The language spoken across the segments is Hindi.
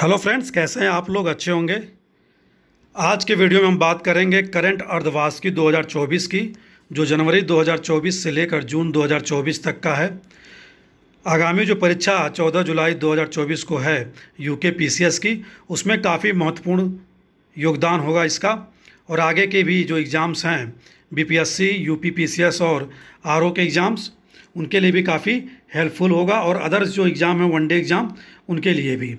हेलो फ्रेंड्स, कैसे हैं आप लोग? अच्छे होंगे। आज के वीडियो में हम बात करेंगे करंट अर्धवार्षिकी 2024 की, जो जनवरी 2024 से लेकर जून 2024 तक का है। आगामी जो परीक्षा 14 जुलाई 2024 को है यूके पीसीएस की, उसमें काफ़ी महत्वपूर्ण योगदान होगा इसका। और आगे के भी जो एग्ज़ाम्स हैं बीपीएससी, यूपी पीसीएस और आरओ के एग्ज़ाम्स, उनके लिए भी काफ़ी हेल्पफुल होगा। और अदर्स जो एग्ज़ाम है वनडे एग्ज़ाम, उनके लिए भी।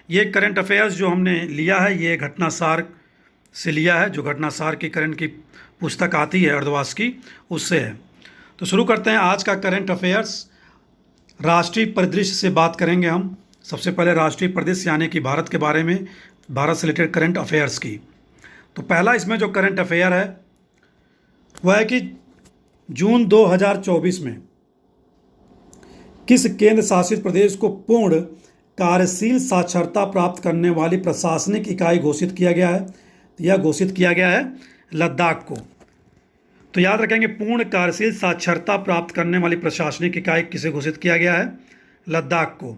ये करंट अफेयर्स जो हमने लिया है, ये घटनासार से लिया है, जो घटनासार की करंट की पुस्तक आती है अर्धवास की, उससे है। तो शुरू करते हैं आज का करंट अफेयर्स। राष्ट्रीय परिदृश्य से बात करेंगे हम। सबसे पहले राष्ट्रीय परिदृश्य यानी कि भारत के बारे में, भारत से रिलेटेड करंट अफेयर्स की। तो पहला इसमें जो करंट अफेयर है वह है कि जून 2024 में किस केंद्र शासित प्रदेश को पूर्ण कार्यशील साक्षरता प्राप्त करने वाली प्रशासनिक इकाई घोषित किया गया है? यह घोषित किया गया है लद्दाख को। तो याद रखेंगे, पूर्ण कार्यशील साक्षरता प्राप्त करने वाली प्रशासनिक इकाई किसे घोषित किया गया है? लद्दाख को।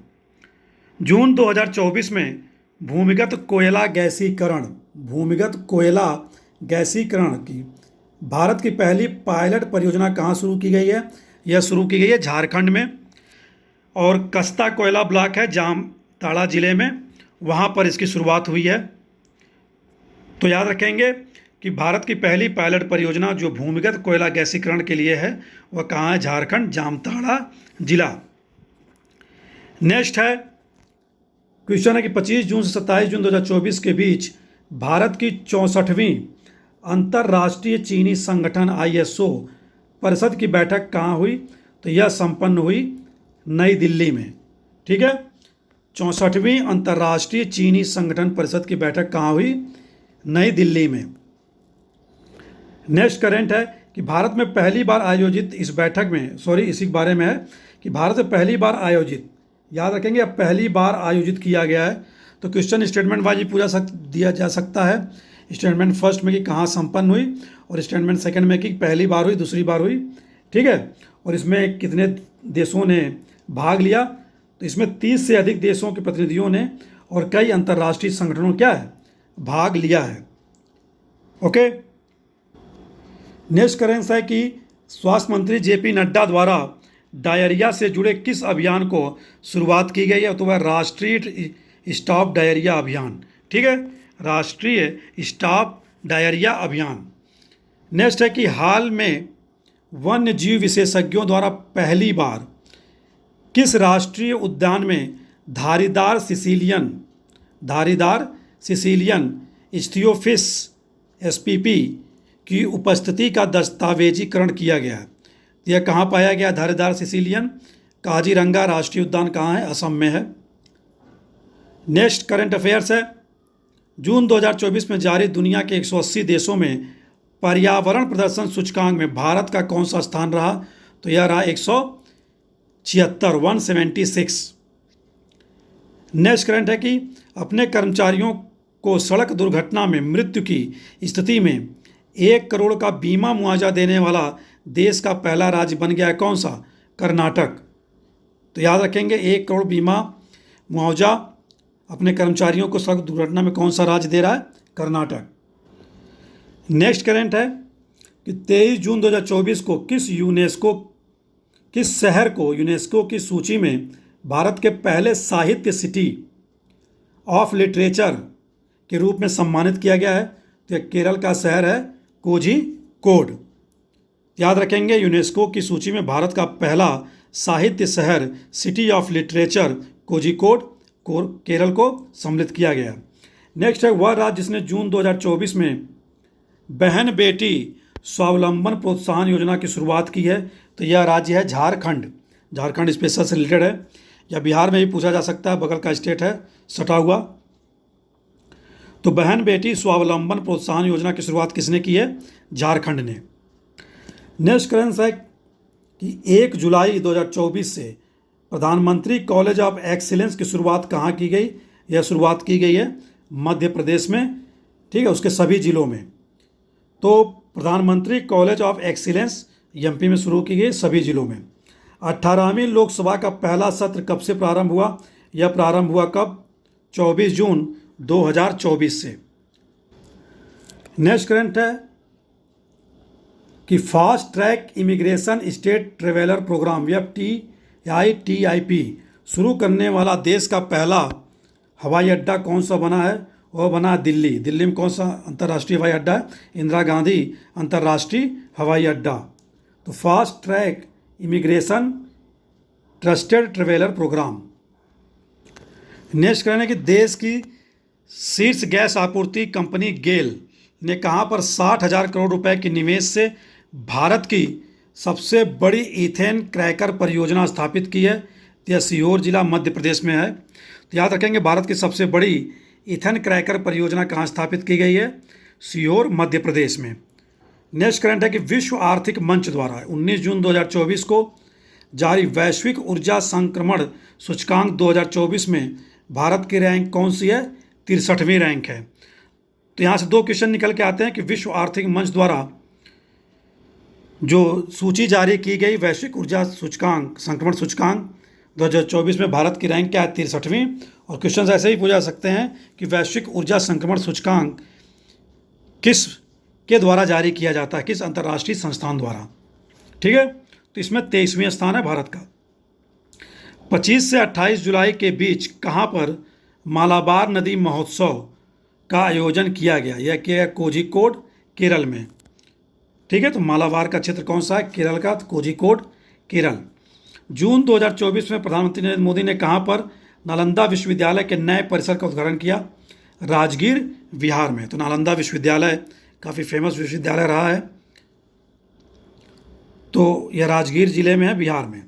जून 2024 में भूमिगत कोयला गैसीकरण की भारत की पहली पायलट परियोजना कहाँ शुरू की गई है? यह शुरू की गई है झारखंड में, और कस्ता कोयला ब्लॉक है जामताड़ा ज़िले में, वहाँ पर इसकी शुरुआत हुई है। तो याद रखेंगे कि भारत की पहली पायलट परियोजना जो भूमिगत कोयला गैसीकरण के लिए है वह कहाँ है? झारखंड, जामताड़ा जिला। नेक्स्ट है क्वेश्चन है कि 25 जून से 27 जून 2024 के बीच भारत की 64वीं अंतर्राष्ट्रीय चीनी संगठन ISO परिषद की बैठक कहाँ हुई? तो यह संपन्न हुई नई दिल्ली में। ठीक है, 64वीं अंतर्राष्ट्रीय चीनी संगठन परिषद की बैठक कहाँ हुई? नई दिल्ली में। नेक्स्ट करंट है कि भारत में पहली बार आयोजित इस बैठक में, इसी के बारे में है कि भारत में पहली बार आयोजित, याद रखेंगे अब पहली बार आयोजित किया गया है। तो क्वेश्चन स्टेटमेंट वाइज दिया जा सकता है। स्टेटमेंट फर्स्ट में कि कहाँ संपन्न हुई, और स्टेटमेंट सेकंड में कि पहली बार हुई, दूसरी बार हुई। ठीक है, और इसमें कितने देशों ने भाग लिया? तो इसमें 30 से अधिक देशों के प्रतिनिधियों ने और कई अंतर्राष्ट्रीय संगठनों क्या है? भाग लिया है। ओके। नेक्स्ट करेंस है कि स्वास्थ्य मंत्री JP नड्डा द्वारा डायरिया से जुड़े किस अभियान को शुरुआत की गई है? तो वह राष्ट्रीय स्टॉप डायरिया अभियान। ठीक है, राष्ट्रीय स्टॉप डायरिया अभियान। नेक्स्ट है कि हाल में वन्य जीव विशेषज्ञों द्वारा पहली बार किस राष्ट्रीय उद्यान में धारीदार सिसिलियन इस्थियोफिस SPP की उपस्थिति का दस्तावेजीकरण किया गया है? यह कहाँ पाया गया? धारीदार सिसिलियन काजीरंगा राष्ट्रीय उद्यान कहाँ है? असम में है। नेक्स्ट करंट अफेयर्स है, जून 2024 में जारी दुनिया के 180 देशों में पर्यावरण प्रदर्शन सूचकांक में भारत का कौन सा स्थान रहा? तो यह रहा 176। नेक्स्ट करंट है कि अपने कर्मचारियों को सड़क दुर्घटना में मृत्यु की स्थिति में 1 करोड़ का बीमा मुआवजा देने वाला देश का पहला राज्य बन गया है कौन सा? कर्नाटक। तो याद रखेंगे 1 करोड़ बीमा मुआवजा अपने कर्मचारियों को सड़क दुर्घटना में कौन सा राज्य दे रहा है? कर्नाटक। नेक्स्ट करंट है कि 23 जून 2024 को किस शहर को यूनेस्को की सूची में भारत के पहले साहित्य सिटी ऑफ लिटरेचर के रूप में सम्मानित किया गया है? तो यह केरल का शहर है कोझिकोड। याद रखेंगे यूनेस्को की सूची में भारत का पहला साहित्य शहर city of literature Kozhikode Kerala को सम्मिलित किया गया। नेक्स्ट है वह राज्य जिसने जून 2024 में बहन बेटी स्वावलंबन प्रोत्साहन योजना की शुरुआत की है? तो यह राज्य है झारखंड स्पेशल से रिलेटेड है, या बिहार में भी पूछा जा सकता है, बगल का स्टेट है सटा हुआ। तो बहन बेटी स्वावलंबन प्रोत्साहन योजना की शुरुआत किसने की है? झारखंड ने। नेक्स्ट करंट है कि 1 जुलाई 2024 से प्रधानमंत्री कॉलेज ऑफ एक्सीलेंस की शुरुआत कहाँ की गई? यह शुरुआत की गई है मध्य प्रदेश में। ठीक है, उसके सभी जिलों में। तो प्रधानमंत्री कॉलेज ऑफ एक्सीलेंस MP में शुरू की गई सभी जिलों में। 18वीं लोकसभा का पहला सत्र कब से प्रारंभ हुआ? यह प्रारंभ हुआ कब? 24 जून 2024 से। नेक्स्ट करंट है कि fast track immigration state traveller programme FTITIP शुरू करने वाला देश का पहला हवाई अड्डा कौन सा बना है? वह बना दिल्ली। दिल्ली में कौन सा अंतर्राष्ट्रीय हवाई अड्डा है? इंदिरा गांधी अंतर्राष्ट्रीय हवाई अड्डा। तो fast track immigration trusted traveller programme. Next कहना है कि देश की शीर्ष गैस आपूर्ति कंपनी गेल ने कहाँ पर 60,000 करोड़ रुपए के निवेश से भारत की सबसे बड़ी इथेन क्रैकर परियोजना स्थापित की है? यह सीहोर जिला मध्य प्रदेश में है। तो याद रखेंगे, भारत की सबसे बड़ी इथेन क्रैकर परियोजना कहाँ स्थापित की गई है? सीहोर मध्य प्रदेश में। नेक्स्ट करंट है कि विश्व आर्थिक मंच द्वारा 19 जून 2024 को जारी वैश्विक ऊर्जा संक्रमण सूचकांक 2024 में भारत की रैंक कौन सी है? 63वीं रैंक है। तो यहाँ से दो क्वेश्चन निकल के आते हैं कि विश्व आर्थिक मंच द्वारा जो सूची जारी की गई वैश्विक ऊर्जा सूचकांक संक्रमण सूचकांक 2024 में भारत की रैंक क्या है? 63वीं। और क्वेश्चन ऐसे ही पूछा सकते हैं कि वैश्विक ऊर्जा संक्रमण सूचकांक किस के द्वारा जारी किया जाता है, किस अंतर्राष्ट्रीय संस्थान द्वारा? ठीक है, तो इसमें 23वें स्थान है भारत का। 25 से 28 जुलाई के बीच कहाँ पर मालाबार नदी महोत्सव का आयोजन किया गया? यह किया कोझिकोड केरल में। ठीक है, तो मालाबार का क्षेत्र कौन सा है? केरल का, तो कोझिकोड केरल। जून 2024 में प्रधानमंत्री नरेंद्र मोदी ने कहाँ पर नालंदा विश्वविद्यालय के नए परिसर का उद्घाटन किया? राजगीर बिहार में। तो नालंदा विश्वविद्यालय काफ़ी फेमस विश्वविद्यालय रहा है, तो यह राजगीर जिले में है, बिहार में।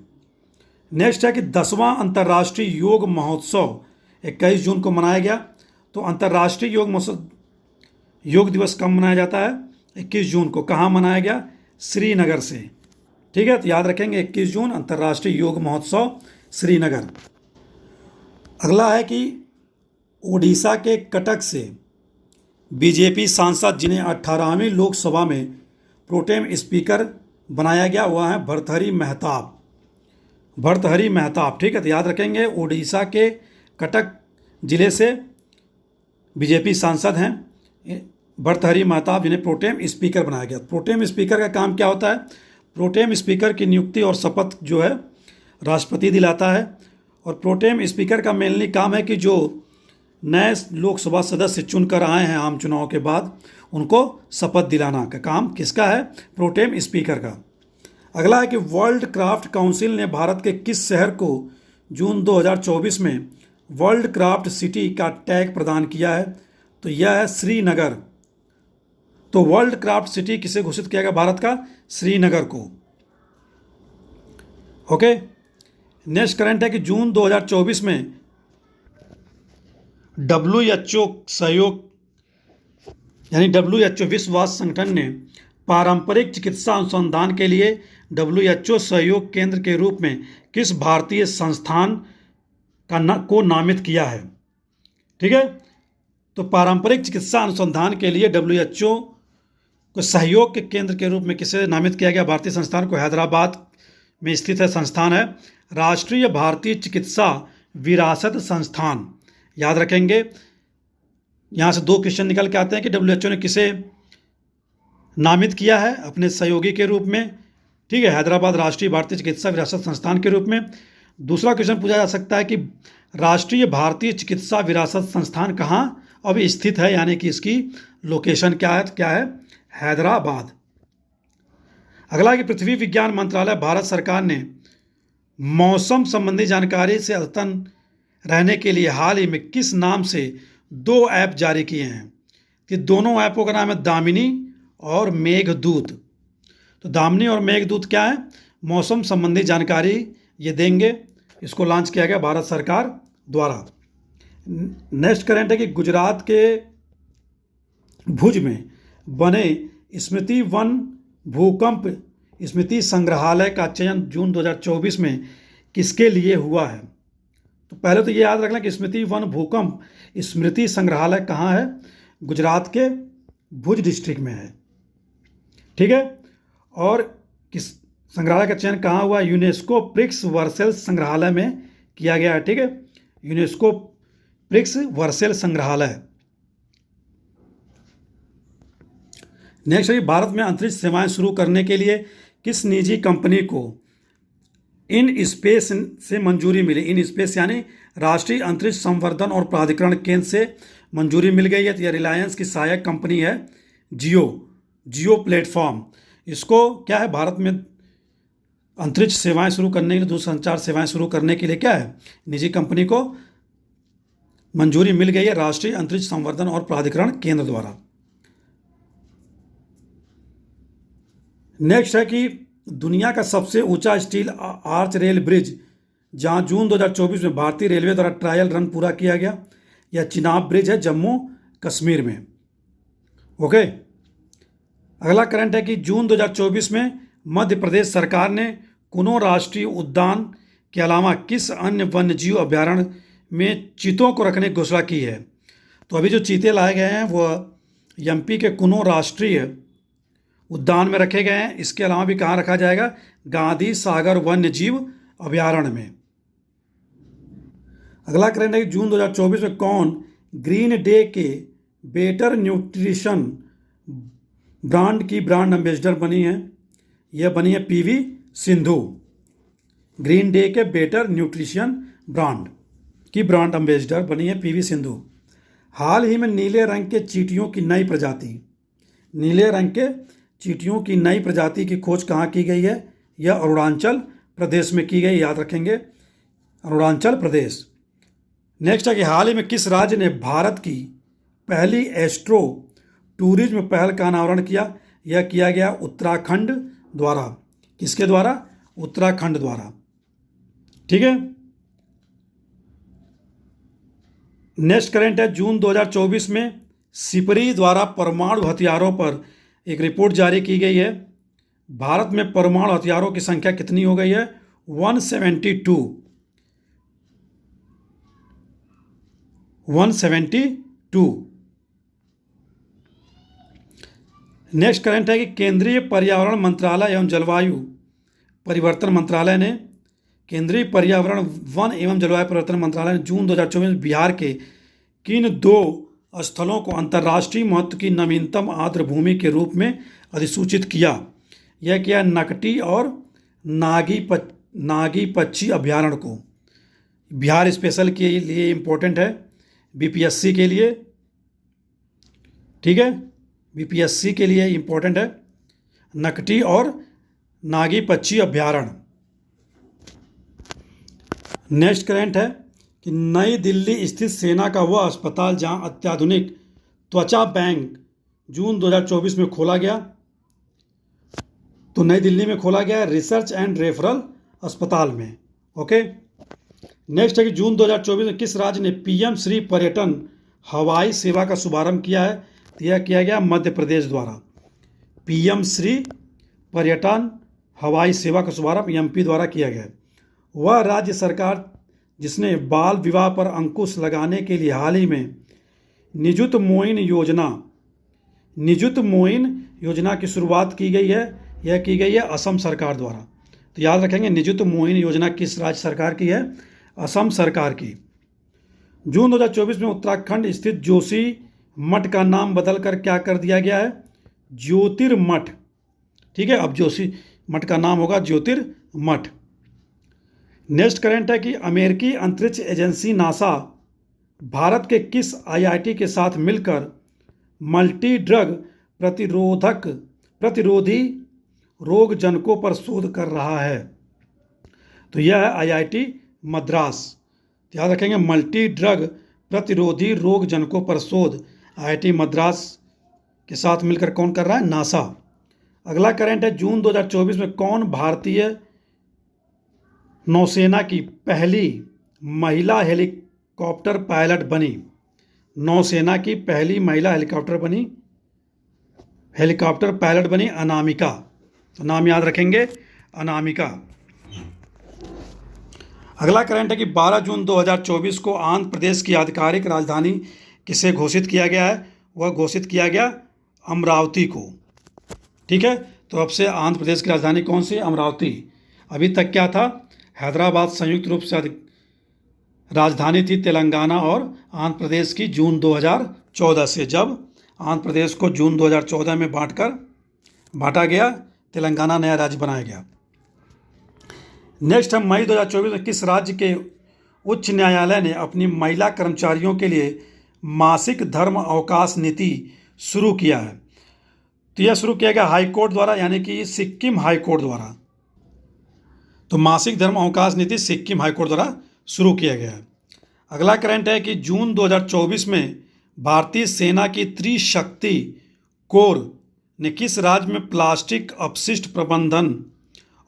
नेक्स्ट है कि 10वां अंतर्राष्ट्रीय योग महोत्सव 21 जून को मनाया गया। तो अंतर्राष्ट्रीय योग दिवस कब मनाया जाता है? 21 जून को। कहाँ मनाया गया? श्रीनगर से। ठीक है, तो याद रखेंगे 21 जून अंतर्राष्ट्रीय योग महोत्सव श्रीनगर। अगला है कि ओडिशा के कटक से बीजेपी सांसद जिन्हें 18वीं लोकसभा में प्रोटेम स्पीकर बनाया गया, वह है भर्तृहरि महताब। भर्तृहरि महताब। ठीक है, तो याद रखेंगे ओडिशा के कटक जिले से बीजेपी सांसद हैं भर्तृहरि महताब, जिन्हें प्रोटेम स्पीकर बनाया गया। प्रोटेम स्पीकर का काम क्या होता है? प्रोटेम स्पीकर की नियुक्ति और शपथ जो है राष्ट्रपति दिलाता है। और प्रोटेम स्पीकर का मेनली काम है कि जो नए लोकसभा सदस्य चुनकर आए हैं आम चुनाव के बाद, उनको शपथ दिलाना का काम किसका है? प्रोटेम स्पीकर का। अगला है कि वर्ल्ड क्राफ्ट काउंसिल ने भारत के किस शहर को जून 2024 में वर्ल्ड क्राफ्ट सिटी का टैग प्रदान किया है? तो यह है श्रीनगर। तो वर्ल्ड क्राफ्ट सिटी किसे घोषित किया गया? भारत का श्रीनगर को। ओके, नेक्स्ट करंट है कि जून 2024 में WHO सहयोग यानी WHO विश्व स्वास्थ्य संगठन ने पारंपरिक चिकित्सा अनुसंधान के लिए WHO सहयोग केंद्र के रूप में किस भारतीय संस्थान को नामित किया है? ठीक है, तो पारंपरिक चिकित्सा अनुसंधान के लिए WHO को सहयोग के केंद्र के रूप में किसे नामित किया गया? भारतीय संस्थान को। हैदराबाद में स्थित है संस्थान है राष्ट्रीय भारतीय चिकित्सा विरासत संस्थान। याद रखेंगे, यहाँ से दो क्वेश्चन निकल के आते हैं कि WHO ने किसे नामित किया है अपने सहयोगी के रूप में? ठीक है, हैदराबाद राष्ट्रीय भारतीय चिकित्सा विरासत संस्थान के रूप में। दूसरा क्वेश्चन पूछा जा सकता है कि राष्ट्रीय भारतीय चिकित्सा विरासत संस्थान कहाँ अब स्थित है, यानी कि इसकी लोकेशन क्या है? क्या है? हैदराबाद। अगला कि पृथ्वी विज्ञान मंत्रालय भारत सरकार ने मौसम संबंधी जानकारी से अद्यतन रहने के लिए हाल ही में किस नाम से 2 ऐप जारी किए हैं? कि दोनों ऐपों का नाम है दामिनी और मेघदूत। तो दामिनी और मेघदूत क्या है? मौसम संबंधी जानकारी ये देंगे। इसको लॉन्च किया गया भारत सरकार द्वारा। नेक्स्ट करंट है कि गुजरात के भुज में बने स्मृति वन भूकंप स्मृति संग्रहालय का चयन जून 2024 में किसके लिए हुआ है? तो पहले तो ये याद रखना कि स्मृति वन भूकंप स्मृति संग्रहालय कहाँ है? गुजरात के भुज डिस्ट्रिक्ट में है। ठीक है, और किस संग्रहालय का चयन कहाँ हुआ? यूनेस्को प्रिक्स वर्सेल्स संग्रहालय में किया गया है। ठीक है, यूनेस्को प्रिक्स वर्सेल संग्रहालय। नेक्स्ट है, भारत में अंतरिक्ष सेवाएं शुरू करने के लिए किस निजी कंपनी को इन स्पेस से मंजूरी मिली? इन स्पेस यानी राष्ट्रीय अंतरिक्ष संवर्धन और प्राधिकरण केंद्र से मंजूरी मिल गई है। तो यह रिलायंस की सहायक कंपनी है जियो प्लेटफॉर्म। इसको क्या है, भारत में अंतरिक्ष सेवाएं शुरू करने के लिए, दूरसंचार सेवाएं शुरू करने के लिए क्या है, निजी कंपनी को मंजूरी मिल गई है राष्ट्रीय अंतरिक्ष संवर्धन और प्राधिकरण केंद्र द्वारा। नेक्स्ट है कि दुनिया का सबसे ऊंचा स्टील आर्च रेल ब्रिज जहां जून 2024 में भारतीय रेलवे द्वारा ट्रायल रन पूरा किया गया, यह चिनाब ब्रिज है जम्मू कश्मीर में। ओके, अगला करंट है कि जून 2024 में मध्य प्रदेश सरकार ने कुनो राष्ट्रीय उद्यान के अलावा किस अन्य वन्यजीव अभयारण्य में चीतों को रखने की घोषणा की है? तो अभी जो चीते लाए गए हैं वो एमपी के कुनो राष्ट्रीय उद्यान में रखे गए हैं। इसके अलावा भी कहाँ रखा जाएगा? गांधी सागर वन्यजीव अभयारण्य में। अगला करंट है कि जून 2024 में कौन ग्रीन डे के बेटर न्यूट्रिशन ब्रांड की ब्रांड एम्बेसडर बनी है? यह बनी है पीवी सिंधु। ग्रीन डे के बेटर न्यूट्रिशन ब्रांड की ब्रांड एम्बेसडर बनी है पीवी सिंधु। हाल ही में नीले रंग के चींटियों की नई प्रजाति की खोज कहाँ की गई है? यह अरुणाचल प्रदेश में की गई, याद रखेंगे, अरुणाचल प्रदेश। नेक्स्ट है कि हाल ही में किस राज्य ने भारत की पहली एस्ट्रो टूरिज्म पहल का अनावरण किया? यह किया गया उत्तराखंड द्वारा। किसके द्वारा? उत्तराखंड द्वारा। ठीक है। नेक्स्ट करंट है, जून 2024 में सिपरी द्वारा परमाणु हथियारों पर एक रिपोर्ट जारी की गई है। भारत में परमाणु हथियारों की संख्या कितनी हो गई है? 172। नेक्स्ट करंट है कि केंद्रीय पर्यावरण मंत्रालय एवं जलवायु परिवर्तन मंत्रालय ने वन एवं जलवायु परिवर्तन मंत्रालय ने जून 2024 में बिहार के किन 2 स्थलों को अंतर्राष्ट्रीय महत्व की नवीनतम आर्द्र भूमि के रूप में अधिसूचित किया? यह किया नकटी और नागी पक्षी अभ्यारण्य को। बिहार स्पेशल के लिए इम्पोर्टेंट है, बीपीएससी के लिए। ठीक है, बीपीएससी के लिए इम्पोर्टेंट है नकटी और नागी पक्षी अभ्यारण्य। नेक्स्ट करंट है कि नई दिल्ली स्थित सेना का वह अस्पताल जहां अत्याधुनिक त्वचा बैंक जून 2024 में खोला गया, तो नई दिल्ली में खोला गया रिसर्च एंड रेफरल अस्पताल में। ओके। नेक्स्ट है कि जून 2024 में किस राज्य ने पीएम श्री पर्यटन हवाई सेवा का शुभारंभ किया है? तो यह किया गया मध्य प्रदेश द्वारा। पीएम श्री पर्यटन हवाई सेवा का शुभारंभ एमपी द्वारा किया गया। वह राज्य सरकार जिसने बाल विवाह पर अंकुश लगाने के लिए हाल ही में निजुत मोइन योजना की शुरुआत की गई है। यह की गई है असम सरकार द्वारा। तो याद रखेंगे, निजुत मोइन योजना किस राज्य सरकार की है? असम सरकार की। जून 2024 में उत्तराखंड स्थित जोशी मठ का नाम बदलकर क्या कर दिया गया है? ज्योतिर्मठ। ठीक है, अब जोशी मठ का नाम होगा ज्योतिर्मठ। नेक्स्ट करंट है कि अमेरिकी अंतरिक्ष एजेंसी नासा भारत के किस आईआईटी के साथ मिलकर मल्टी ड्रग प्रतिरोधी रोगजनकों पर शोध कर रहा है? तो यह है आईआईटी मद्रास। याद रखेंगे, मल्टी ड्रग प्रतिरोधी रोगजनकों पर शोध आईआईटी मद्रास के साथ मिलकर कौन कर रहा है? नासा। अगला करंट है, जून 2024 में कौन भारतीय नौसेना की पहली महिला हेलीकॉप्टर पायलट बनी? नौसेना की पहली महिला हेलीकॉप्टर पायलट बनी अनामिका। तो नाम याद रखेंगे, अनामिका। अगला करंट है कि 12 जून 2024 को आंध्र प्रदेश की आधिकारिक राजधानी किसे घोषित किया गया है? वह घोषित किया गया अमरावती को। ठीक है, तो अब से आंध्र प्रदेश की राजधानी कौन सी? अमरावती। अभी तक क्या था? हैदराबाद संयुक्त रूप से राजधानी थी तेलंगाना और आंध्र प्रदेश की जून 2014 से, जब आंध्र प्रदेश को जून 2014 में बांटा गया, तेलंगाना नया राज्य बनाया गया। नेक्स्ट हम मई 2024 में किस राज्य के उच्च न्यायालय ने अपनी महिला कर्मचारियों के लिए मासिक धर्म अवकाश नीति शुरू किया है? तो यह शुरू किया गया हाई कोर्ट द्वारा, यानी कि सिक्किम हाई कोर्ट द्वारा। तो मासिक धर्म अवकाश नीति सिक्किम हाई कोर्ट द्वारा शुरू किया गया है। अगला करंट है कि जून 2024 में भारतीय सेना की त्रिशक्ति कोर ने किस राज्य में प्लास्टिक अपशिष्ट प्रबंधन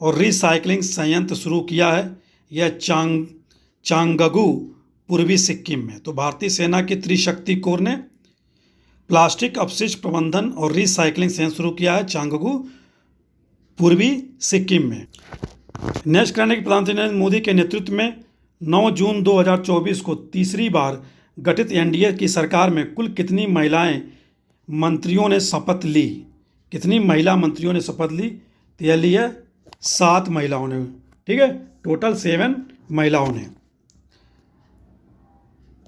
और रिसाइकलिंग संयंत्र शुरू किया है? यह चांगगू पूर्वी सिक्किम में। तो भारतीय सेना की त्रिशक्ति कोर ने प्लास्टिक अपशिष्ट प्रबंधन और रिसाइकलिंग संयंत्र शुरू किया है चांगगू पूर्वी सिक्किम में। नेक्स्ट करने की प्रधानमंत्री नरेंद्र मोदी के नेतृत्व में 9 जून 2024 को तीसरी बार गठित एनडीए की सरकार में कुल कितनी महिलाएं मंत्रियों ने शपथ ली? कितनी महिला मंत्रियों ने शपथ ली? तो यह ली है 7 महिलाओं ने। ठीक है, टोटल 7 महिलाओं ने।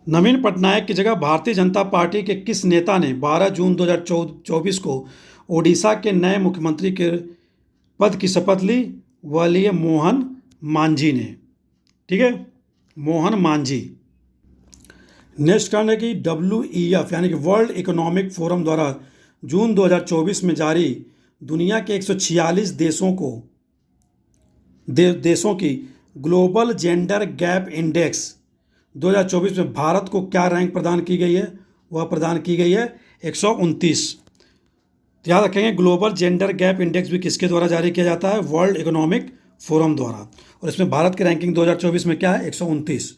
नवीन पटनायक की जगह भारतीय जनता पार्टी के किस नेता ने 12 जून 2024 को ओडिशा के नए मुख्यमंत्री के पद की शपथ ली? वह ली है मोहन मांझी ने। ठीक है, मोहन मांझी। नेक्स्ट करने की WEF यानी कि वर्ल्ड इकोनॉमिक फोरम द्वारा जून 2024 में जारी दुनिया के 146 देशों की ग्लोबल जेंडर गैप इंडेक्स 2024 में भारत को क्या रैंक प्रदान की गई है? वह प्रदान की गई है 129। याद रखेंगे, ग्लोबल जेंडर गैप इंडेक्स भी किसके द्वारा जारी किया जाता है? वर्ल्ड इकोनॉमिक फोरम द्वारा। और इसमें भारत की रैंकिंग 2024 में क्या है? 129।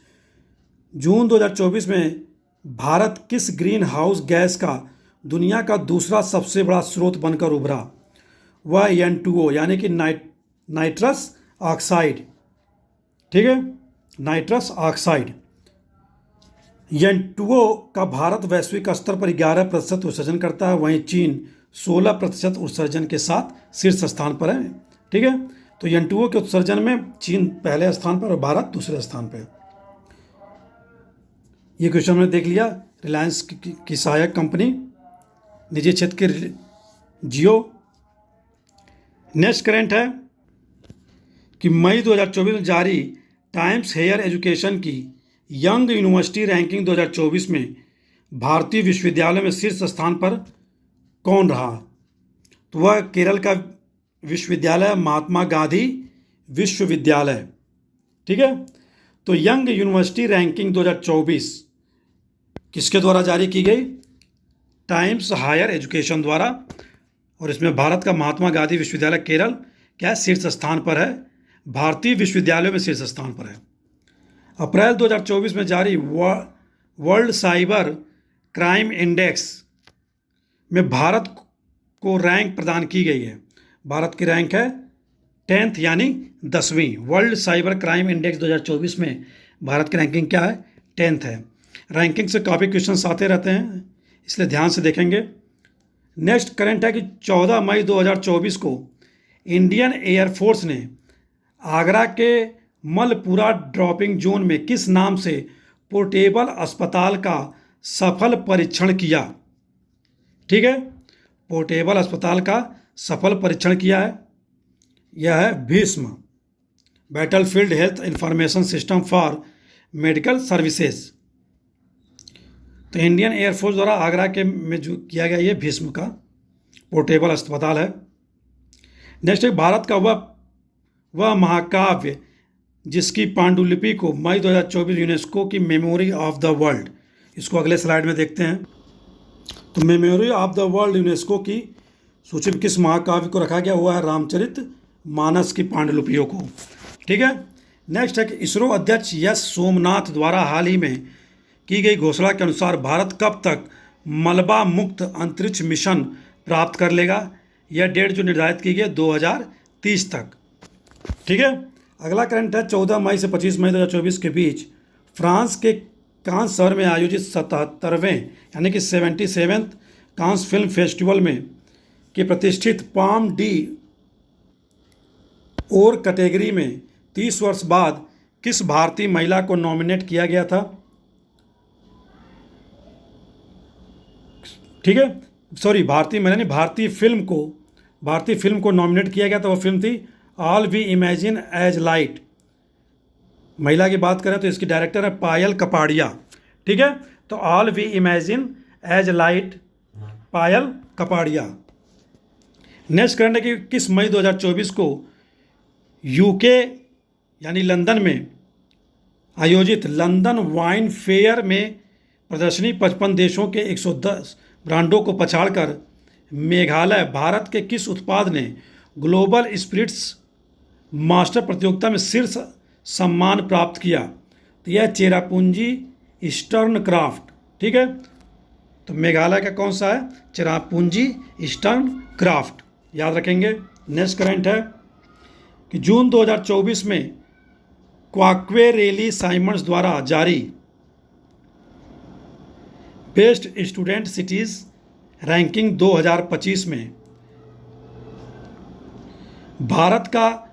जून 2024 में भारत किस ग्रीन हाउस गैस का दुनिया का दूसरा सबसे बड़ा स्रोत बनकर उभरा? वह N2O यानी कि नाइट्रस ऑक्साइड। ठीक है, नाइट्रस ऑक्साइड। N2O का भारत वैश्विक स्तर पर 11% उत्सर्जन करता है, वहीं चीन 16% उत्सर्जन के साथ शीर्ष स्थान पर है। ठीक है, तो N2O के उत्सर्जन में चीन पहले स्थान पर और भारत दूसरे स्थान पर। ये क्वेश्चन हमने देख लिया। रिलायंस की सहायक कंपनी, निजी क्षेत्र के जियो। नेक्स्ट करंट है कि मई 2024 में जारी टाइम्स हायर एजुकेशन की यंग यूनिवर्सिटी रैंकिंग 2024 में भारतीय विश्वविद्यालय में शीर्ष स्थान पर कौन रहा? तो वह केरल का विश्वविद्यालय महात्मा गांधी विश्वविद्यालय। ठीक है, तो यंग यूनिवर्सिटी रैंकिंग 2024 किसके द्वारा जारी की गई? टाइम्स हायर एजुकेशन द्वारा। और इसमें भारत का महात्मा गांधी विश्वविद्यालय केरल क्या शीर्ष स्थान पर है? भारतीय विश्वविद्यालयों में शीर्ष स्थान पर है। अप्रैल 2024 में जारी वर्ल्ड साइबर क्राइम इंडेक्स में भारत को रैंक प्रदान की गई है। भारत की रैंक है 10th यानी 10वीं। वर्ल्ड साइबर क्राइम इंडेक्स 2024 में भारत की रैंकिंग क्या है? 10th है। रैंकिंग से काफ़ी क्वेश्चन आते रहते हैं, इसलिए ध्यान से देखेंगे। नेक्स्ट करंट है कि 14 मई 2024 को इंडियन एयरफोर्स ने आगरा के मलपुरा ड्रॉपिंग जोन में किस नाम से पोर्टेबल अस्पताल का सफल परीक्षण किया? ठीक है, पोर्टेबल अस्पताल का सफल परीक्षण किया है। यह है Bhishma, battlefield health information system for medical services. तो इंडियन एयरफोर्स द्वारा आगरा के में जो किया गया ये भीष्म का पोर्टेबल अस्पताल है। नेक्स्ट है भारत का वह महाकाव्य जिसकी पांडुलिपि को मई 2024 यूनेस्को की मेमोरी ऑफ द वर्ल्ड, इसको अगले स्लाइड में देखते हैं। तो memory of the world UNESCO की सूची में किस महाकाव्य को रखा गया? हुआ है रामचरित मानस की पांडुलिपियों को। ठीक है, नेक्स्ट है कि इसरो अध्यक्ष एस सोमनाथ द्वारा हाल ही में की गई घोषणा के अनुसार भारत कब तक मलबा मुक्त अंतरिक्ष मिशन प्राप्त कर लेगा? यह डेट जो निर्धारित की गई है 2030 तक। ठीक है, अगला करंट है 14 मई से 25 मई 2024 के बीच फ्रांस के कांस शहर में आयोजित 77वें यानी कि 77th कांस फिल्म फेस्टिवल में के प्रतिष्ठित पाम डी और कैटेगरी में 30 वर्ष बाद किस भारतीय महिला को नॉमिनेट किया गया था? ठीक है, सॉरी, भारतीय महिला नहीं, भारतीय फिल्म को नॉमिनेट किया गया था। वो फिल्म थी all we imagine as light. महिला की बात करें तो इसकी डायरेक्टर है पायल कपाड़िया। ठीक है, तो all we imagine as light, Payal Kapadia. Next current है कि किस मई 2024 को यूके यानी लंदन में आयोजित लंदन वाइन फेयर में प्रदर्शनी 55 देशों के 110 ब्रांडों को पछाड़कर मेघालय भारत के किस उत्पाद ने ग्लोबल स्पिरिट्स मास्टर प्रतियोगिता में शीर्ष सम्मान प्राप्त किया? तो यह चेरापूंजी ईस्टर्न क्राफ्ट। ठीक है, तो मेघालय का कौन सा है? चेरापूंजी ईस्टर्न क्राफ्ट, याद रखेंगे। नेक्स्ट करंट है कि जून 2024 में क्वाक्वेरेली साइमंड्स द्वारा जारी बेस्ट स्टूडेंट सिटीज रैंकिंग 2025 में भारत का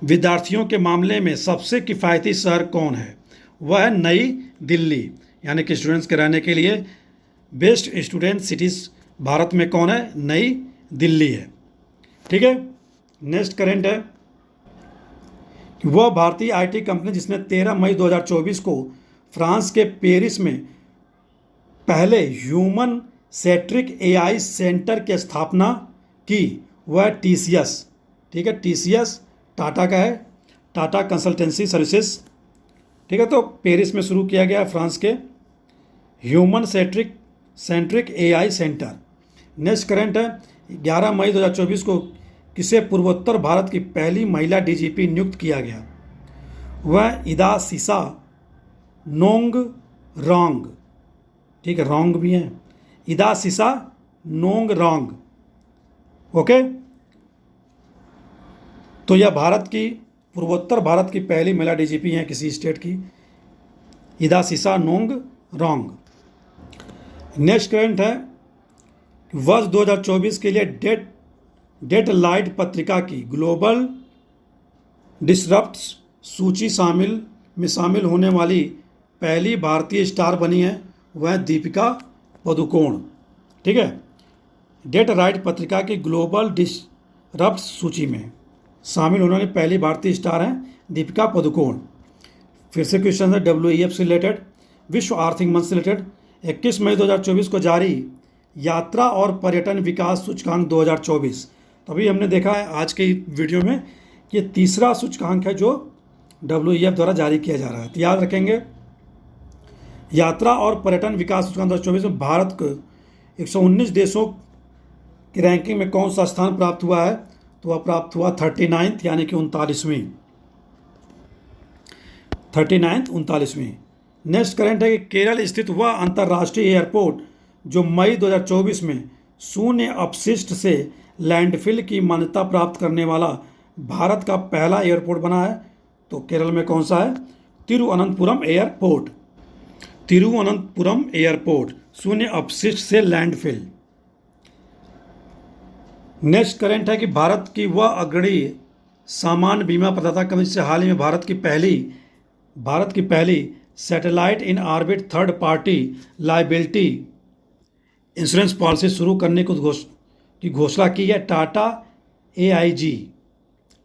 विद्यार्थियों के मामले में सबसे किफ़ायती शहर कौन है? वह है नई दिल्ली। यानी कि स्टूडेंट्स के रहने के लिए बेस्ट स्टूडेंट सिटीज़ भारत में कौन है? नई दिल्ली है। ठीक है, नेक्स्ट करेंट है कि वह भारतीय आईटी कंपनी जिसने 13 मई 2024 को फ्रांस के पेरिस में पहले ह्यूमन सेंट्रिक एआई सेंटर की स्थापना की, वह टीसीएस। ठीक है, टीसीएस टाटा का है, टाटा कंसल्टेंसी सर्विसेज। ठीक है, तो पेरिस में शुरू किया गया फ्रांस के human centric AI centre. Next current है 11 मई 2024 को किसे पूर्वोत्तर भारत की पहली महिला डीजीपी नियुक्त किया गया? वह इदा सिसा नोंग रोंग। ठीक है, रोंग भी है, इदा सिसा नोंग रोंग। ओके, तो यह पूर्वोत्तर भारत की पहली महिला डीजीपी हैं किसी स्टेट की, इदा सिसा नोंग रोंग। नेक्स्ट करंट है वर्ष 2024 के लिए डेटलाइट पत्रिका की ग्लोबल डिसरप्ट्स सूची में शामिल होने वाली पहली भारतीय स्टार बनी है, वह दीपिका पदुकोण। ठीक है, डेटलाइट पत्रिका की ग्लोबल डिसरप्ट्स सूची में शामिल होने वाली पहली भारतीय स्टार हैं दीपिका पदुकोण। फिर से क्वेश्चन है WEF से रिलेटेड, विश्व आर्थिक मंच से रिलेटेड। 21 मई 2024 को जारी यात्रा और पर्यटन विकास सूचकांक 2024। तो अभी हमने देखा है आज के वीडियो में कि ये तीसरा सूचकांक है जो WEF द्वारा जारी किया जा रहा है। तो याद रखेंगे, यात्रा और पर्यटन विकास सूचकांक 2024 में भारत को 119 देशों की रैंकिंग में कौन सा स्थान प्राप्त हुआ है? तो वह प्राप्त हुआ 39th यानी कि 39वीं। नेक्स्ट करंट है कि केरल स्थित वह अंतर्राष्ट्रीय एयरपोर्ट जो मई 2024 में शून्य अपशिष्ट से लैंडफिल की मान्यता प्राप्त करने वाला भारत का पहला एयरपोर्ट बना है, तो केरल में कौन सा है? तिरुवनंतपुरम एयरपोर्ट, शून्य अपशिष्ट से लैंडफिल। नेक्स्ट करंट है कि भारत की वह अग्रणी सामान्य बीमा प्रदाता कंपनी से हाल ही में भारत की पहली satellite in orbit third party liability insurance policy शुरू करने की घोषणा की है, टाटा AIG।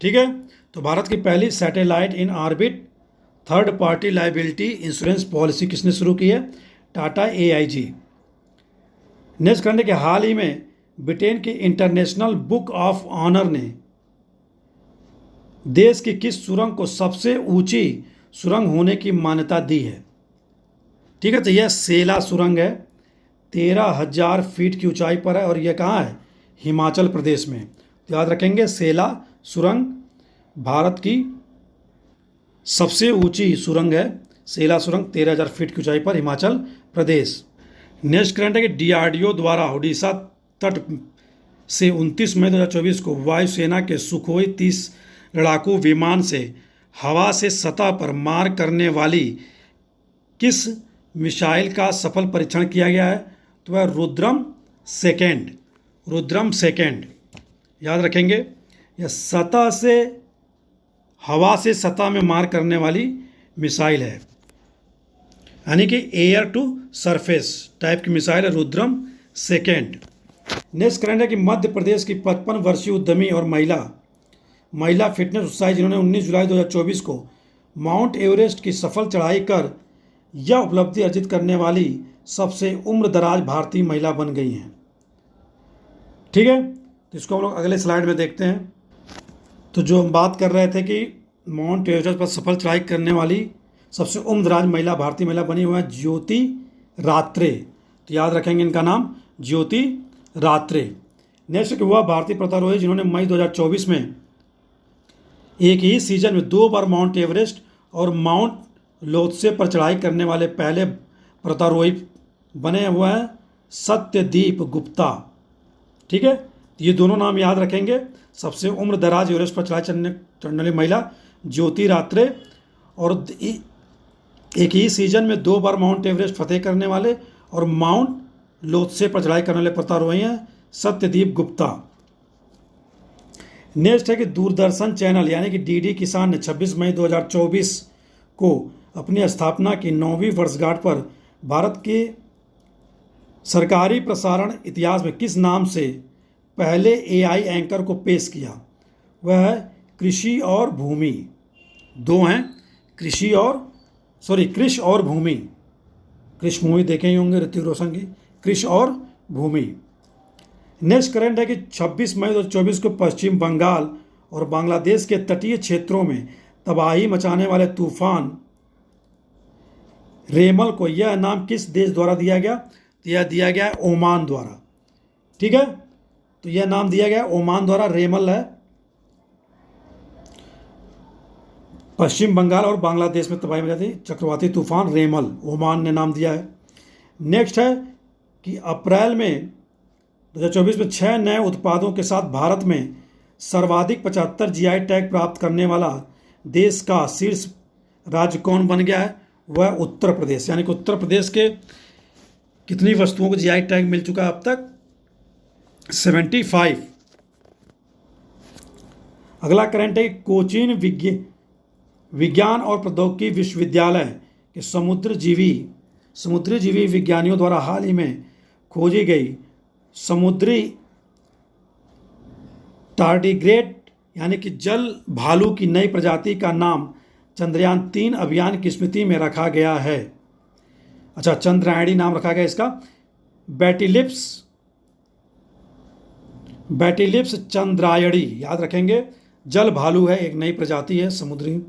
ठीक है, तो भारत की पहली satellite in orbit third party liability insurance policy किसने शुरू की है? टाटा AIG। नेक्स्ट करने के हाल ही में ब्रिटेन की इंटरनेशनल बुक ऑफ ऑनर ने देश की किस सुरंग को सबसे ऊंची सुरंग होने की मान्यता दी है? ठीक है, तो यह सेला सुरंग है, 13,000 फीट की ऊंचाई पर है और यह कहाँ है? हिमाचल प्रदेश में। तो याद रखेंगे, सेला सुरंग भारत की सबसे ऊंची सुरंग है, सेला सुरंग 13,000 फीट की ऊंचाई पर, हिमाचल प्रदेश। नेक्स्ट करंट है कि DRDO द्वारा उड़ीसा तट से 29 मई 2024 को वायुसेना के सुखोई 30 लड़ाकू विमान से हवा से सतह पर मार करने वाली किस मिसाइल का सफल परीक्षण किया गया है? तो वह रुद्रम सेकेंड। याद रखेंगे, यह सतह से हवा से सतह में मार करने वाली मिसाइल है, यानी कि एयर टू सरफेस टाइप की मिसाइल है रुद्रम सेकेंड। नेक्स्ट करंट है कि मध्य प्रदेश की 55 वर्षीय उद्यमी और महिला फिटनेस उत्साही जिन्होंने 19 जुलाई 2024 को माउंट एवरेस्ट की सफल चढ़ाई कर यह उपलब्धि अर्जित करने वाली सबसे उम्र दराज भारतीय महिला बन गई हैं। ठीक है, तो इसको हम लोग अगले स्लाइड में देखते हैं। तो जो हम बात कर रहे थे कि माउंट एवरेस्ट पर सफल चढ़ाई करने वाली सबसे उम्र दराज महिला भारतीय महिला बनी हुई है ज्योति रात्रे। तो याद रखेंगे इनका नाम ज्योति रात्रे। नेक्स्ट वह भारतीय पर्वतारोही जिन्होंने मई 2024 में एक ही सीजन में 2 बार माउंट एवरेस्ट और माउंट लोत्से पर चढ़ाई करने वाले पहले पर्वतारोही बने हुए हैं सत्यदीप गुप्ता। ठीक है, तो ये दोनों नाम याद रखेंगे। सबसे उम्र दराज एवरेस्ट पर चढ़ाई चढ़ने वाली महिला ज्योति रात्रे और एक ही सीजन में 2 बार माउंट एवरेस्ट फतेह करने वाले और माउंट लोत्से पर चढ़ाई करने वाले पर्वतारोही हैं सत्यदीप गुप्ता। नेक्स्ट है कि दूरदर्शन चैनल यानी कि डीडी किसान ने 26 मई 2024 को अपनी स्थापना की 9वीं वर्षगांठ पर भारत के सरकारी प्रसारण इतिहास में किस नाम से पहले एआई एंकर को पेश किया? वह है कृषि और भूमि। दो हैं, कृष और भूमि। कृष मूवी देखे ही होंगे ऋतिक रोशन की, कृष और भूमि। नेक्स्ट करंट है कि 26 मई 2024 को पश्चिम बंगाल और बांग्लादेश के तटीय क्षेत्रों में तबाही मचाने वाले तूफान रेमल को यह नाम किस देश द्वारा दिया गया? तो यह दिया गया है ओमान द्वारा। ठीक है, तो यह नाम दिया गया ओमान द्वारा। रेमल है पश्चिम बंगाल और बांग्लादेश में तबाही मचाती चक्रवाती तूफान रेमल, ओमान ने नाम दिया है। नेक्स्ट है कि अप्रैल में 2024 में 6 नए उत्पादों के साथ भारत में सर्वाधिक 75 जीआई टैग प्राप्त करने वाला देश का शीर्ष राज्य कौन बन गया है? वह उत्तर प्रदेश। यानी कि उत्तर प्रदेश के कितनी वस्तुओं को जीआई टैग मिल चुका है अब तक? 75। अगला करंट है कोचीन विज्ञान और प्रौद्योगिकी विश्वविद्यालय के समुद्री जीवी विज्ञानियों द्वारा हाल ही में खोजी गई समुद्री टार्डिग्रेड यानी कि जल भालू की नई प्रजाति का नाम चंद्रयान 3 अभियान की स्मृति में रखा गया है। अच्छा, चंद्रायणी नाम रखा गया इसका। बैटिलिप्स चंद्रायणी याद रखेंगे। जल भालू है, एक नई प्रजाति है समुद्री।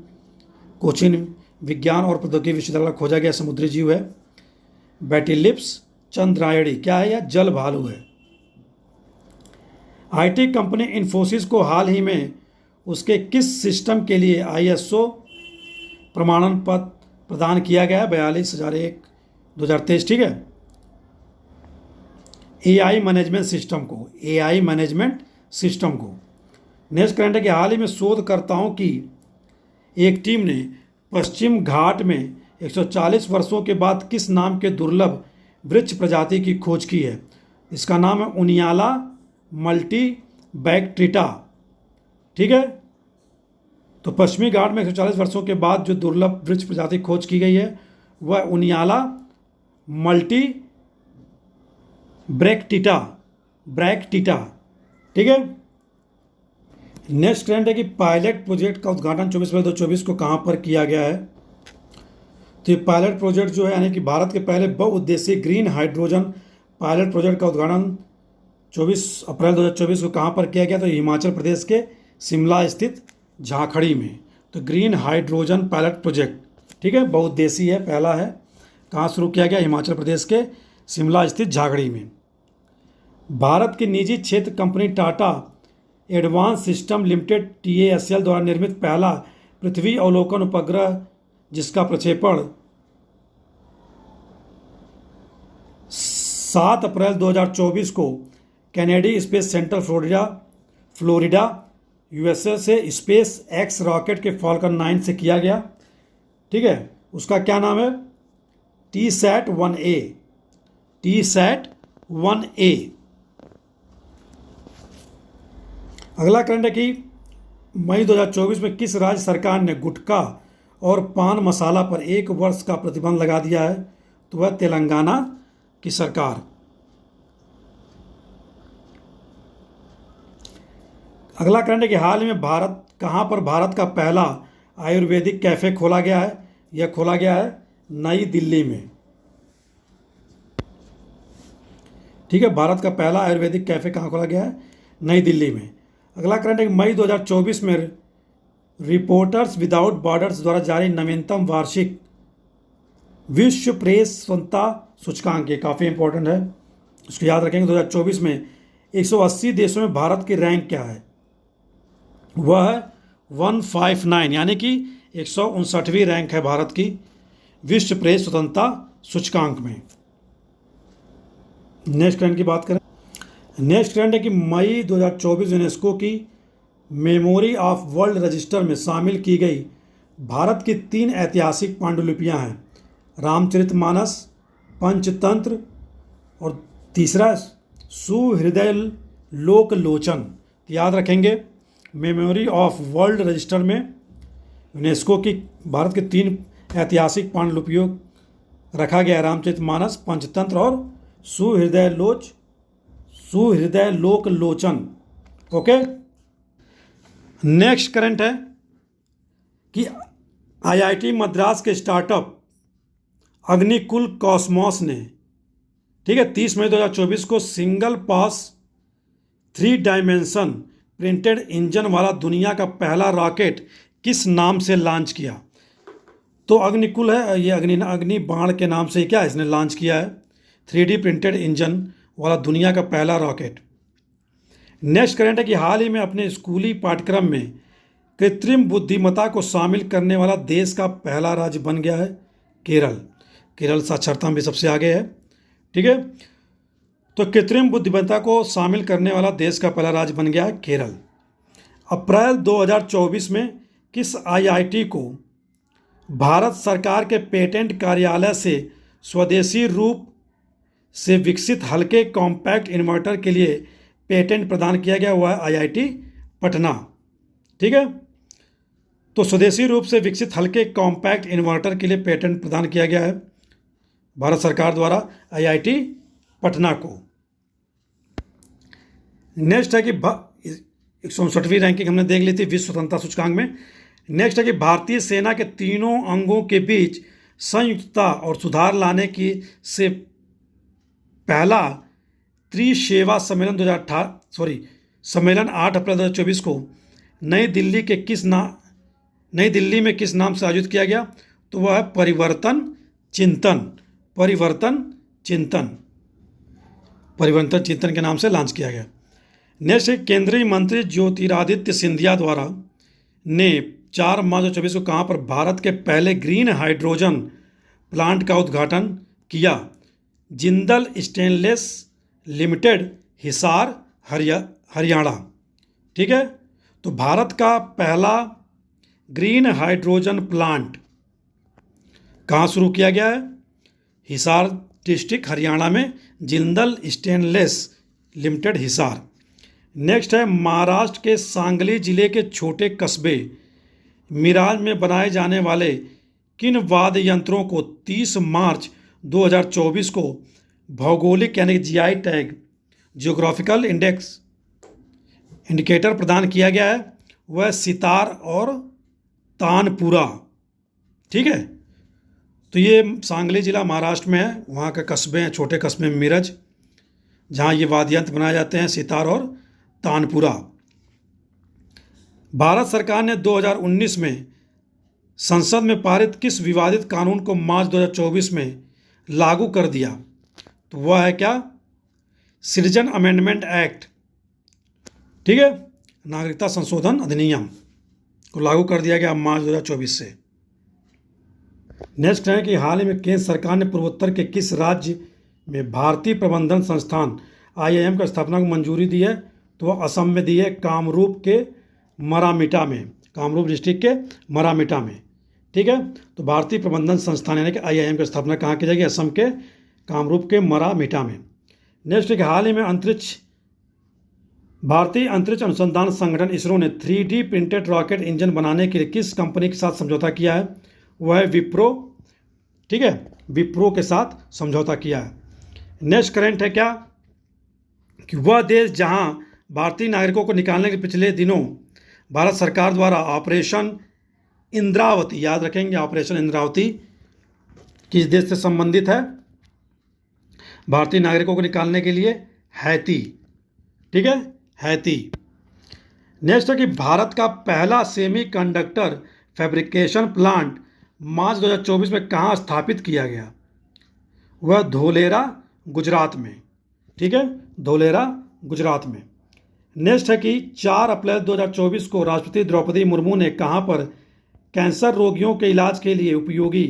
कोचीन विज्ञान और प्रौद्योगिकी विश्वविद्यालय खोजा गया समुद्री जीव है बैटिलिप्स चंद्रायणी। क्या है? यह जल भालू है। आईटी कंपनी इन्फोसिस को हाल ही में उसके किस सिस्टम के लिए आईएसओ प्रमाणन पत्र प्रदान किया गया है? 42,001/2023। ठीक है, एआई मैनेजमेंट सिस्टम को। नेक्स्ट करंट है कि हाल ही में शोधकर्ताओं की एक टीम ने पश्चिम घाट में 140 वर्षों के बाद किस नाम के दुर्लभ वृक्ष प्रजाति की खोज की है? इसका नाम है उनियाला मल्टीबैक्ट्रिटा। ठीक है, तो पश्चिमी घाट में 140 वर्षों के बाद जो दुर्लभ वृक्ष प्रजाति खोज की गई है वह उनियाला ब्रैक्टिटा। ठीक है, नेक्स्ट ट्रेंड है कि पायलट प्रोजेक्ट का उद्घाटन 24 फरवरी 2024 को कहाँ पर किया गया है? तो ये पायलट प्रोजेक्ट जो है यानी कि भारत के पहले बहुउद्देशीय ग्रीन हाइड्रोजन पायलट प्रोजेक्ट का उद्घाटन 24 अप्रैल 2024 को कहाँ पर किया गया? तो हिमाचल प्रदेश के शिमला स्थित झाखड़ी में। तो ग्रीन हाइड्रोजन पायलट प्रोजेक्ट, ठीक है, बहुउद्देशीय है, पहला है। कहाँ शुरू किया गया? हिमाचल प्रदेश के शिमला स्थित झाखड़ी में। भारत की निजी क्षेत्र company Tata advance system limited TASL द्वारा निर्मित पहला पृथ्वी अवलोकन उपग्रह जिसका प्रक्षेपण 7 अप्रैल 2024 को Kennedy space centre Florida USA से स्पेस एक्स रॉकेट के फॉल्कन 9 से किया गया। ठीक है, उसका क्या नाम है? TSAT 1A। अगला करंट है कि मई 2024 में किस राज्य सरकार ने गुटखा और पान मसाला पर 1 वर्ष का प्रतिबंध लगा दिया है? तो वह तेलंगाना की सरकार। अगला करंट है कि हाल ही में कहाँ पर भारत का पहला आयुर्वेदिक कैफ़े खोला गया है? यह खोला गया है नई दिल्ली में। ठीक है, भारत का पहला आयुर्वेदिक कैफ़े कहाँ खोला गया है? नई दिल्ली में। अगला करंट है कि मई 2024 में रिपोर्टर्स विदाउट बॉर्डर्स द्वारा जारी नवीनतम वार्षिक विश्व प्रेस स्वतंत्रता सूचकांक, ये काफ़ी इंपॉर्टेंट है, उसको याद रखेंगे। 2024 में 180 देशों में भारत की रैंक क्या है? वह है 159, यानी कि 159वीं रैंक है भारत की विश्व प्रेस स्वतंत्रता सूचकांक में। नेक्स्ट करंट की बात करें, नेक्स्ट करंट है कि मई 2024 यूनेस्को की मेमोरी ऑफ वर्ल्ड रजिस्टर में शामिल की गई भारत की 3 ऐतिहासिक पांडुलिपियां हैं, रामचरितमानस, पंचतंत्र और तीसरा सुहृदय लोकलोचन। याद रखेंगे, मेमोरी ऑफ वर्ल्ड रजिस्टर में यूनेस्को की भारत के 3 ऐतिहासिक पांडुलिपियों रखा गया है, रामचरितमानस, पंचतंत्र और सुहृदय लोकलोचन। ओके। नेक्स्ट करंट है कि आईआईटी मद्रास के स्टार्टअप अग्निकुल कॉस्मॉस ने, ठीक है, 30 मई 2024 को single pass 3 dimension printed engine वाला दुनिया का पहला रॉकेट किस नाम से लॉन्च किया? तो अग्निकुल है, ये अग्नि बाण के नाम से क्या इसने लॉन्च किया है, 3D प्रिंटेड इंजन वाला दुनिया का पहला रॉकेट। नेक्स्ट करंट है कि हाल ही में अपने स्कूली पाठ्यक्रम में कृत्रिम बुद्धिमत्ता को शामिल करने वाला देश का पहला राज्य बन गया है केरल। केरल साक्षरता में भी सबसे आगे है। ठीक है, तो कृत्रिम बुद्धिमत्ता को शामिल करने वाला देश का पहला राज्य बन गया है केरल। अप्रैल 2024 में किस आईआईटी को भारत सरकार के पेटेंट कार्यालय से स्वदेशी रूप से विकसित हल्के कॉम्पैक्ट इन्वर्टर के लिए पेटेंट प्रदान किया गया? हुआ है आईआईटी पटना। ठीक है, तो स्वदेशी रूप से विकसित हल्के कॉम्पैक्ट इन्वर्टर के लिए पेटेंट प्रदान किया गया है भारत सरकार द्वारा आईआईटी पटना को। नेक्स्ट है कि 159वीं रैंकिंग हमने देख ली थी विश्व स्वतंत्रता सूचकांक में। नेक्स्ट है कि भारतीय सेना के तीनों अंगों के बीच संयुक्तता और सुधार लाने की से पहला त्रिसेवा सम्मेलन 8 अप्रैल 2024 को नई दिल्ली में किस नाम से आयोजित किया गया? तो वह है परिवर्तन चिंतन के नाम से लॉन्च किया गया। नेक्स्ट केंद्रीय मंत्री ज्योतिरादित्य सिंधिया द्वारा ने 4 मार्च 2024 को कहाँ पर भारत के पहले ग्रीन हाइड्रोजन प्लांट का उद्घाटन किया? Jindal stainless limited, Hisar, Haryana. ठीक है, तो भारत का पहला ग्रीन हाइड्रोजन प्लांट कहाँ शुरू किया गया है? हिसार डिस्ट्रिक्ट हरियाणा में, Jindal stainless limited, Hisar. Next है महाराष्ट्र के सांगली जिले के छोटे कस्बे मिराज में बनाए जाने वाले किन वाद्य यंत्रों को 30 मार्च 2024 को भौगोलिक यानी जीआई टैग जियोग्राफिकल इंडिकेटर प्रदान किया गया है? वह सितार और तानपुरा। ठीक है, तो ये सांगली जिला महाराष्ट्र में है, वहाँ के कस्बे हैं, छोटे कस्बे में मिरज, जहाँ ये वाद्य यंत्र बनाए जाते हैं, सितार और तानपुरा। भारत सरकार ने 2019 में संसद में पारित किस विवादित कानून को मार्च 2024 में लागू कर दिया? तो वह है क्या? सृजन अमेंडमेंट एक्ट। ठीक है, नागरिकता संशोधन अधिनियम को लागू कर दिया गया मार्च 2024 से। नेक्स्ट है कि हाल ही में केंद्र सरकार ने पूर्वोत्तर के किस राज्य में भारतीय प्रबंधन संस्थान IIM की स्थापना को मंजूरी दी है? तो वह असम में दी है, कामरूप के मरामीटा में, कामरूप डिस्ट्रिक्ट के मरामीटा में। ठीक है, तो भारतीय प्रबंधन संस्थान यानी कि IIM की स्थापना कहाँ की जाएगी? असम के कामरूप के मरामीटा में। नेक्स्ट है कि हाल ही में अंतरिक्ष भारतीय अंतरिक्ष अनुसंधान संगठन इसरो ने 3D प्रिंटेड रॉकेट इंजन बनाने के लिए किस कंपनी के साथ समझौता किया है? वह है विप्रो। ठीक है, विप्रो के साथ समझौता किया है। नेक्स्ट करंट है क्या कि वह देश जहां भारतीय नागरिकों को निकालने के पिछले दिनों भारत सरकार द्वारा ऑपरेशन इंद्रावती, याद रखेंगे ऑपरेशन इंद्रावती किस देश से संबंधित है? भारतीय नागरिकों को निकालने के लिए हैती। ठीक है, हैती। नेक्स्ट है कि भारत का पहला सेमीकंडक्टर फैब्रिकेशन प्लांट मार्च 2024 में कहाँ स्थापित किया गया? वह धोलेरा, गुजरात में। ठीक है, धोलेरा, गुजरात में। नेक्स्ट है कि 4 अप्रैल 2024 को राष्ट्रपति द्रौपदी मुर्मू ने कहाँ पर कैंसर रोगियों के इलाज के लिए उपयोगी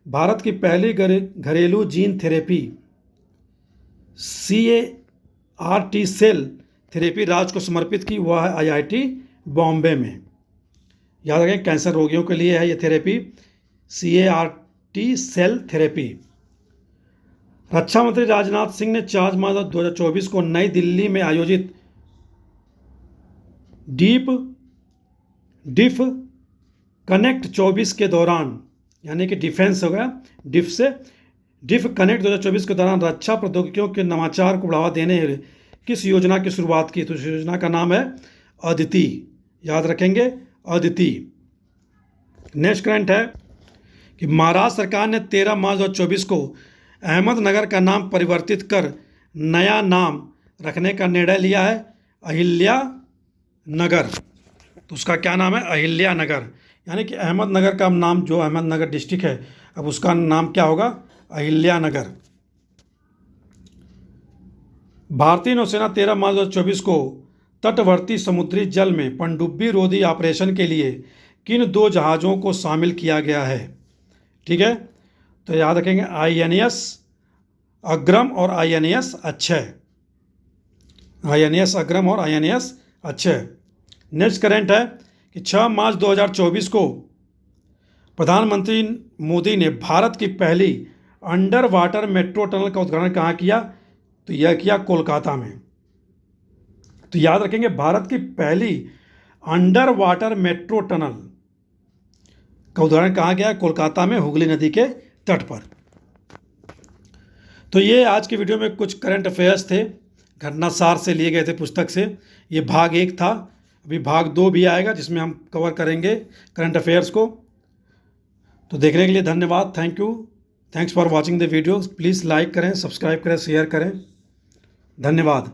भारत की पहली घरेलू gene therapy CAR-T cell therapy राज्य को समर्पित की? वह है IIT बॉम्बे में। याद रखें, कैंसर रोगियों के लिए है यह थेरेपी, CAR-T सेल थेरेपी। रक्षा मंत्री राजनाथ सिंह ने 4 मार्च 2024 को नई दिल्ली में आयोजित डिफ कनेक्ट 24 के दौरान, यानी कि डिफेंस हो गया डिफ से, डिफ कनेक्ट 2024 के दौरान रक्षा प्रौद्योगिकियों के नवाचार को बढ़ावा देने किस योजना की शुरुआत की? तो इस योजना का नाम है अदिति। याद रखेंगे, अदिति। नेक्स्ट करंट है कि महाराष्ट्र सरकार ने 13 मार्च 2024 को अहमदनगर का नाम परिवर्तित कर नया नाम रखने का निर्णय लिया है, अहिल्या नगर। तो उसका क्या नाम है? अहिल्या नगर। यानी कि अहमदनगर का नाम, जो अहमदनगर डिस्ट्रिक्ट है, अब उसका नाम क्या होगा? अहिल्या नगर। भारतीय नौसेना 13 मार्च 2024 को तटवर्ती समुद्री जल में पनडुब्बी रोधी ऑपरेशन के लिए किन 2 जहाज़ों को शामिल किया गया है? ठीक है, तो याद रखेंगे INS अग्रम और INS अक्षय। INS अग्रम और INS अक्षय। नेक्स्ट करंट है कि 6 मार्च 2024 को प्रधानमंत्री मोदी ने भारत की पहली अंडर वाटर मेट्रो टनल का उद्घाटन कहाँ किया? तो यह किया कोलकाता में। तो याद रखेंगे, भारत की पहली अंडर वाटर मेट्रो टनल का उद्घाटन कहाँ किया? कोलकाता में, हुगली नदी के तट पर। तो ये आज की वीडियो में कुछ करंट अफेयर्स थे, घटनासार से लिए गए थे पुस्तक से। ये भाग 1 था, अभी भाग 2 भी आएगा जिसमें हम कवर करेंगे करंट अफेयर्स को। तो देखने के लिए धन्यवाद, thank you, thanks for watching the video. Please like करें, सब्सक्राइब करें, शेयर करें। धन्यवाद।